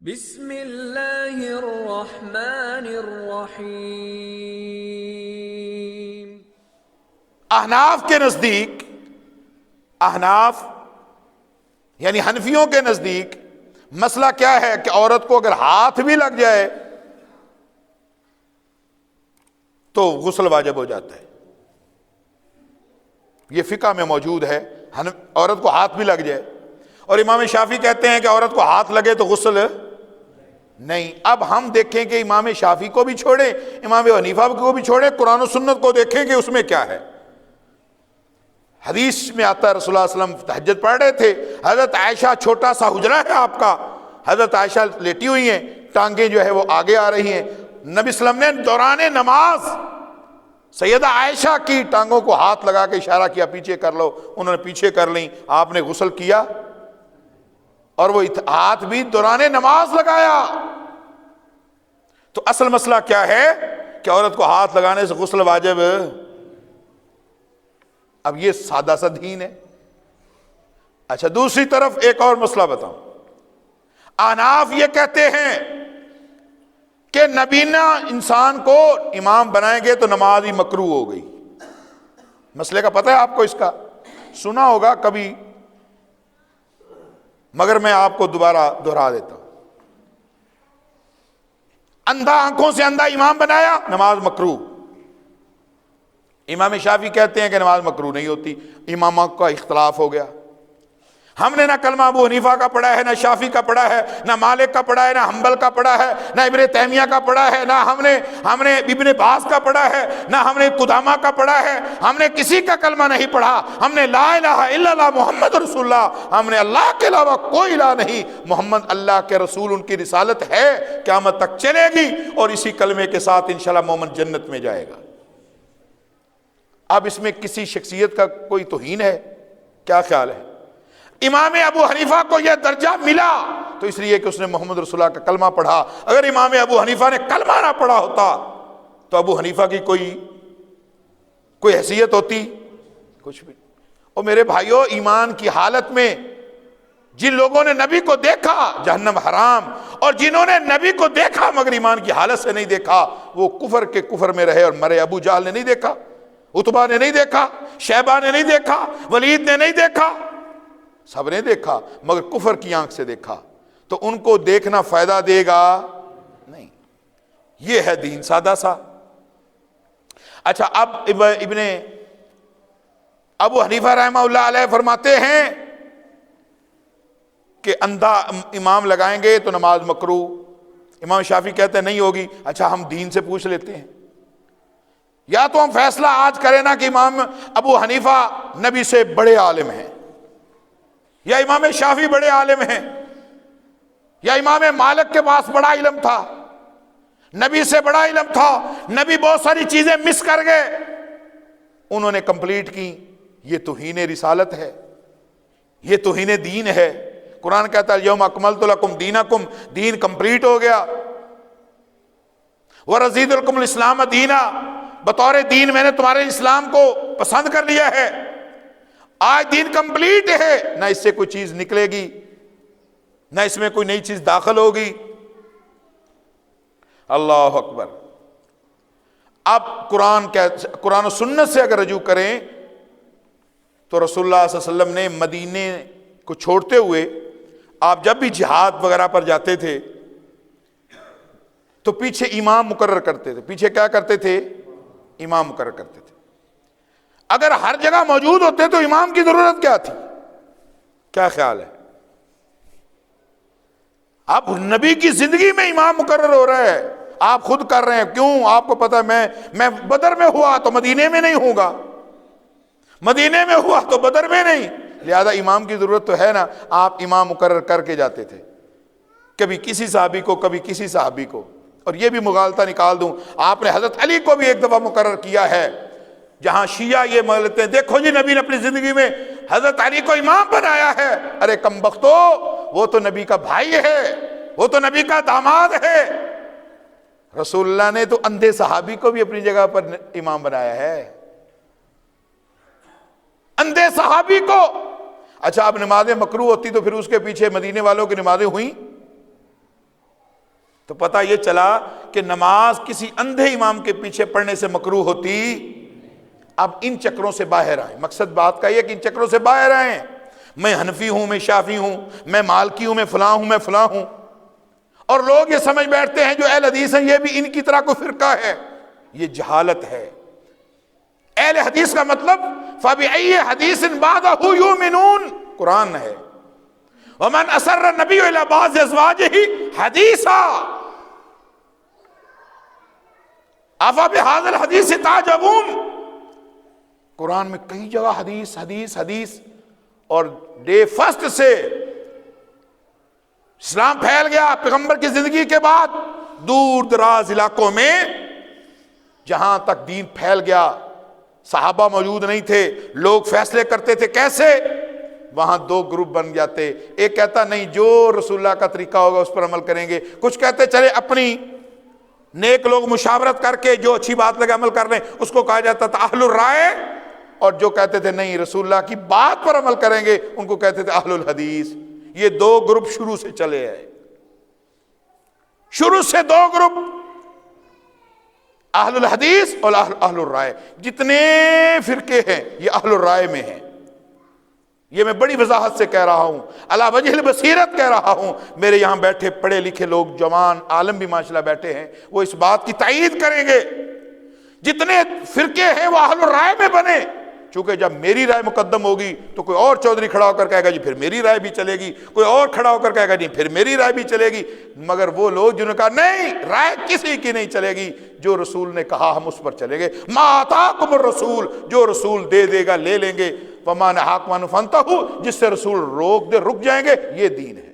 بسم اللہ الرحمن الرحیم۔ احناف کے نزدیک، احناف یعنی حنفیوں کے نزدیک مسئلہ کیا ہے کہ عورت کو اگر ہاتھ بھی لگ جائے تو غسل واجب ہو جاتا ہے۔ یہ فقہ میں موجود ہے، عورت کو ہاتھ بھی لگ جائے، اور امام شافعی کہتے ہیں کہ عورت کو ہاتھ لگے تو غسل نہیں۔ اب ہم دیکھیں کہ امام شافعی کو بھی چھوڑیں، امام حنیفہ کو بھی چھوڑیں، قرآن و سنت کو دیکھیں کہ اس میں کیا ہے۔ حدیث میں آتا ہے رسول اللہ صلی اللہ علیہ وسلم تہجد پڑھ رہے تھے، حضرت عائشہ، چھوٹا سا حجرہ ہے آپ کا، حضرت عائشہ لیٹی ہوئی ہیں، ٹانگیں جو ہے وہ آگے آ رہی ہیں، نبی صلی اللہ علیہ وسلم نے دوران نماز سیدہ عائشہ کی ٹانگوں کو ہاتھ لگا کے اشارہ کیا پیچھے کر لو، انہوں نے پیچھے کر لیں، آپ نے غسل کیا اور وہ ہاتھ بھی دوران نماز لگایا۔ تو اصل مسئلہ کیا ہے کہ عورت کو ہاتھ لگانے سے غسل واجب۔ اب یہ سادہ سا دین ہے۔ اچھا، دوسری طرف ایک اور مسئلہ بتاؤں۔ احناف یہ کہتے ہیں کہ نبینا انسان کو امام بنائیں گے تو نماز ہی مکروہ ہو گئی۔ مسئلے کا پتہ ہے آپ کو، اس کا سنا ہوگا کبھی، مگر میں آپ کو دوبارہ دہرا دیتا ہوں۔ اندھا آنکھوں سے اندھا امام بنایا، نماز مکروہ۔ امام شافعی کہتے ہیں کہ نماز مکروہ نہیں ہوتی، اماموں کا اختلاف ہو گیا۔ ہم نے نہ کلمہ ابو حنیفہ کا پڑھا ہے، نہ شافعی کا پڑھا ہے، نہ مالک کا پڑھا ہے، نہ حنبل کا پڑھا ہے، نہ ابن تیمیہ کا پڑھا ہے، نہ ہم نے ابن باز کا پڑھا ہے، نہ ہم نے قدامہ کا پڑھا ہے۔ ہم نے کسی کا کلمہ نہیں پڑھا، ہم نے لا الہ الا اللہ محمد رسول اللہ، ہم نے اللہ کے علاوہ کوئی الہ نہیں، محمد اللہ کے رسول، ان کی رسالت ہے، قیامت تک چلے گی، اور اسی کلمے کے ساتھ انشاءاللہ مومن جنت میں جائے گا۔ اب اس میں کسی شخصیت کا کوئی توہین ہے؟ کیا خیال ہے؟ امام ابو حنیفہ کو یہ درجہ ملا تو اس لیے کہ اس نے محمد رسول اللہ کا کلمہ پڑھا۔ اگر امام ابو حنیفہ نے کلمہ نہ پڑھا ہوتا تو ابو حنیفہ کی کوئی حیثیت ہوتی؟ کچھ بھی۔ اور میرے بھائیوں، ایمان کی حالت میں جن لوگوں نے نبی کو دیکھا جہنم حرام، اور جنہوں نے نبی کو دیکھا مگر ایمان کی حالت سے نہیں دیکھا وہ کفر کے کفر میں رہے اور مرے۔ ابو جہل نے نہیں دیکھا، عتبہ نے نہیں دیکھا، شیبہ نے نہیں دیکھا، ولید نے نہیں دیکھا، سب نے دیکھا مگر کفر کی آنکھ سے دیکھا، تو ان کو دیکھنا فائدہ دے گا نہیں۔ یہ ہے دین سادہ سا۔ اچھا، اب ابن ابو حنیفہ رحمہ اللہ علیہ فرماتے ہیں کہ اندھا امام لگائیں گے تو نماز مکروہ۔ امام شافعی کہتے ہیں نہیں ہوگی۔ اچھا، ہم دین سے پوچھ لیتے ہیں، یا تو ہم فیصلہ آج کریں نا کہ امام ابو حنیفہ نبی سے بڑے عالم ہیں، یا امام شافعی بڑے عالم ہیں، یا امام مالک کے پاس بڑا علم تھا، نبی سے بڑا علم تھا، نبی بہت ساری چیزیں مس کر گئے، انہوں نے کمپلیٹ کی۔ یہ توہین رسالت ہے، یہ توہین دین ہے۔ قرآن کہتا ہے یوم اکملت لکم دینکم، دین کمپلیٹ ہو گیا۔ ورضیت لکم الاسلام دینا، بطور دین میں نے تمہارے اسلام کو پسند کر لیا ہے۔ آج دین کمپلیٹ ہے، نہ اس سے کوئی چیز نکلے گی، نہ اس میں کوئی نئی چیز داخل ہوگی۔ اللہ اکبر۔ اب قرآن و سنت سے اگر رجوع کریں تو رسول اللہ صلی اللہ علیہ وسلم نے مدینے کو چھوڑتے ہوئے آپ جب بھی جہاد وغیرہ پر جاتے تھے تو پیچھے امام مقرر کرتے تھے۔ پیچھے کیا کرتے تھے؟ امام مقرر کرتے تھے۔ اگر ہر جگہ موجود ہوتے تو امام کی ضرورت کیا تھی؟ کیا خیال ہے؟ اب نبی کی زندگی میں امام مقرر ہو رہا ہے، آپ خود کر رہے ہیں۔ کیوں؟ آپ کو پتہ ہے میں بدر میں ہوا تو مدینے میں نہیں ہوں گا، مدینے میں ہوا تو بدر میں نہیں، لہذا امام کی ضرورت تو ہے نا۔ آپ امام مقرر کر کے جاتے تھے، کبھی کسی صحابی کو، کبھی کسی صحابی کو۔ اور یہ بھی مغالطہ نکال دوں، آپ نے حضرت علی کو بھی ایک دفعہ مقرر کیا ہے، جہاں شیعہ یہ مانتے ہیں دیکھو جی نبی نے اپنی زندگی میں حضرت علی کو امام بنایا ہے۔ ارے کم بختو، وہ تو نبی کا بھائی ہے، وہ تو نبی کا داماد ہے۔ رسول اللہ نے تو اندھے صحابی کو بھی اپنی جگہ پر امام بنایا ہے، اندھے صحابی کو۔ اچھا، اب نمازیں مکروہ ہوتی تو پھر اس کے پیچھے مدینے والوں کی نمازیں ہوئیں؟ تو پتہ یہ چلا کہ نماز کسی اندھے امام کے پیچھے پڑھنے سے مکروہ ہوتی۔ اب ان چکروں سے باہر آئیں، مقصد بات کا یہ کہ ان چکروں سے باہر آئیں۔ میں حنفی ہوں، میں شافعی ہوں، میں مالکی ہوں، میں فلاں ہوں، میں فلاں ہوں، اور لوگ یہ سمجھ بیٹھتے ہیں جو اہل حدیث ہیں یہ بھی ان کی طرح کوئی فرقہ ہے۔ یہ جہالت ہے۔ اہل حدیث کا مطلب فَبِأَيِّ حَدِيثٍ بَعْدَهُ يُؤْمِنُونَ، قرآن ہے۔ وَمَنْ أَسَرَّ النَّبِيُّ إِلَىٰ بَعْضِ أَزْوَاجِهِ حَدِيثًا أَفَبِهَٰذَا الْحَدِيثِ تَعْجَبُونَ۔ قرآن میں کئی جگہ حدیث حدیث حدیث، اور ڈے فرسٹ سے اسلام پھیل گیا پیغمبر کی زندگی کے بعد دور دراز علاقوں میں، جہاں تک دین پھیل گیا صحابہ موجود نہیں تھے، لوگ فیصلے کرتے تھے کیسے، وہاں دو گروپ بن جاتے۔ ایک کہتا نہیں جو رسول اللہ کا طریقہ ہوگا اس پر عمل کریں گے، کچھ کہتے چلے اپنی نیک لوگ مشاورت کر کے جو اچھی بات لگے عمل کر رہے ہیں، اس کو کہا جاتا تھا اہل الرائے، اور جو کہتے تھے نہیں رسول اللہ کی بات پر عمل کریں گے ان کو کہتے تھے اہل الحدیث۔ یہ دو گروپ شروع سے چلے آئے، شروع سے دو گروپ، اہل الحدیث اور اہل الرائے۔ جتنے فرقے ہیں یہ اہل الرائے میں ہیں۔ یہ میں بڑی وضاحت سے کہہ رہا ہوں، علی وجہ البصیرت کہہ رہا ہوں۔ میرے یہاں بیٹھے پڑھے لکھے لوگ، جوان عالم بھی ماشاءاللہ بیٹھے ہیں، وہ اس بات کی تائید کریں گے۔ جتنے فرقے ہیں وہ اہل الرائے میں بنے، چونکہ جب میری رائے مقدم ہوگی تو کوئی اور چودھری کھڑا ہو کر کہے گا جی پھر میری رائے بھی چلے گی، کوئی اور کھڑا ہو کر کہے گا جی پھر میری رائے بھی چلے گی۔ مگر وہ لوگ جنہوں نے کہا نہیں رائے کسی کی نہیں چلے گی، جو رسول نے کہا ہم اس پر چلیں گے۔ ما آتاکم الرسول، جو رسول دے دے گا لے لیں گے، وما نہاکم عنہ فانتہوا، جس سے رسول روک دے رک جائیں گے، یہ دین ہے۔